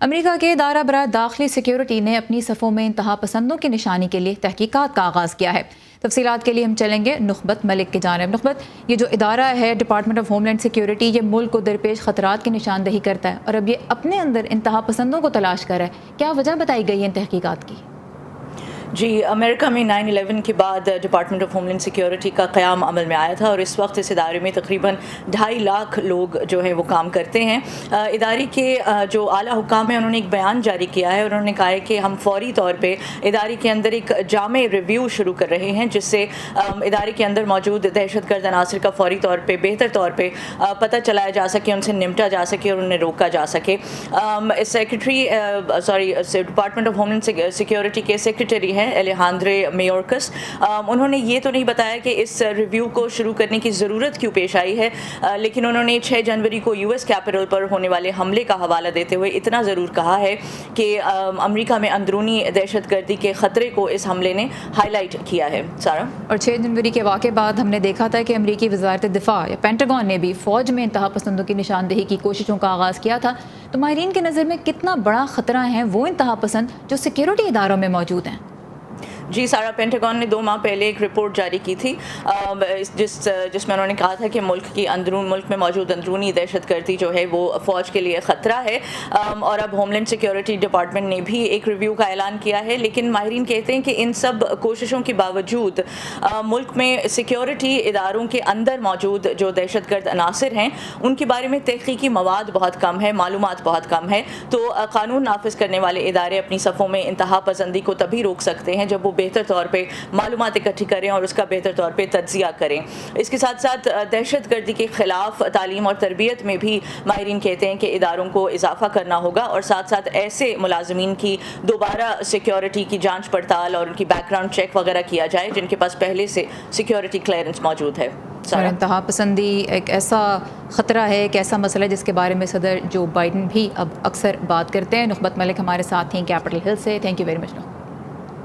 امریکہ کے ادارہ برائے داخلی سیکیورٹی نے اپنی صفوں میں انتہا پسندوں کی نشانی کے لیے تحقیقات کا آغاز کیا ہے۔ تفصیلات کے لیے ہم چلیں گے نخبت ملک کی جانب۔ نخبت، یہ جو ادارہ ہے department of homeland security, یہ ملک کو درپیش خطرات کی نشاندہی کرتا ہے اور اب یہ اپنے اندر انتہا پسندوں کو تلاش کر رہا ہے۔ کیا وجہ بتائی گئی ہے ان تحقیقات کی؟ جی، امریکہ میں 9/11 کے بعد department of homeland security کا قیام عمل میں آیا تھا اور اس وقت اس ادارے میں تقریباً 2.5 لاکھ لوگ جو ہیں وہ کام کرتے ہیں۔ ادارے کے جو اعلیٰ حکام ہیں انہوں نے ایک بیان جاری کیا ہے اور انہوں نے کہا ہے کہ ہم فوری طور پہ ادارے کے اندر ایک جامع ریویو شروع کر رہے ہیں، جس سے ادارے کے اندر موجود دہشت گرد عناصر کا فوری طور پہ بہتر طور پہ پتہ چلایا جا سکے، ان سے نمٹا جا سکے اور انہیں روکا جا سکے۔ Department of homeland security کے سیکریٹری ہیں الیجاندرو میورکس، انہوں نے یہ تو نہیں بتایا کہ اس ریویو کو شروع کرنے کی ضرورت کیوں پیش آئی ہے، لیکن انہوں نے 6 جنوری کو US کیپٹل پر ہونے والے حملے کا حوالہ دیتے ہوئے اتنا ضرور کہا ہے کہ امریکہ میں اندرونی دہشت گردی کے خطرے کو اس حملے نے ہائی لائٹ کیا ہے۔ سارا، اور 6 جنوری کے واقعے بعد ہم نے دیکھا تھا کہ امریکی وزارت دفاع یا پینٹاگون نے بھی فوج میں انتہا پسندوں کی نشاندہی کی کوششوں کا آغاز کیا تھا۔ تو ماہرین کے نظر میں کتنا بڑا خطرہ ہیں وہ انتہا پسند جو سیکیورٹی اداروں میں موجود ہیں؟ جی سارا، پینٹاگون نے 2 ماہ پہلے ایک رپورٹ جاری کی تھی جس میں انہوں نے کہا تھا کہ ملک میں موجود اندرونی دہشت گردی جو ہے وہ فوج کے لیے خطرہ ہے، اور اب ہوم لینڈ سیکیورٹی ڈپارٹمنٹ نے بھی ایک ریویو کا اعلان کیا ہے۔ لیکن ماہرین کہتے ہیں کہ ان سب کوششوں کے باوجود ملک میں سیکیورٹی اداروں کے اندر موجود جو دہشت گرد عناصر ہیں ان کے بارے میں تحقیقی مواد بہت کم ہے، معلومات بہت کم ہے۔ تو قانون نافذ کرنے والے ادارے اپنی صفوں میں انتہا پسندی کو تبھی روک سکتے ہیں جب وہ بہتر طور پہ معلومات اکٹھی کریں اور اس کا بہتر طور پہ تجزیہ کریں۔ اس کے ساتھ ساتھ دہشت گردی کے خلاف تعلیم اور تربیت میں بھی ماہرین کہتے ہیں کہ اداروں کو اضافہ کرنا ہوگا، اور ساتھ ساتھ ایسے ملازمین کی دوبارہ سیکیورٹی کی جانچ پڑتال اور ان کی بیک گراؤنڈ چیک وغیرہ کیا جائے جن کے پاس پہلے سے سیکیورٹی کلیئرنس موجود ہے۔ اور انتہا پسندی ایک ایسا خطرہ ہے، ایک ایسا مسئلہ جس کے بارے میں صدر جو بائیڈن بھی اب اکثر بات کرتے ہیں۔ نخبت ملک ہمارے ساتھ ہیں کیپٹل ہل سے۔ Thank you very much.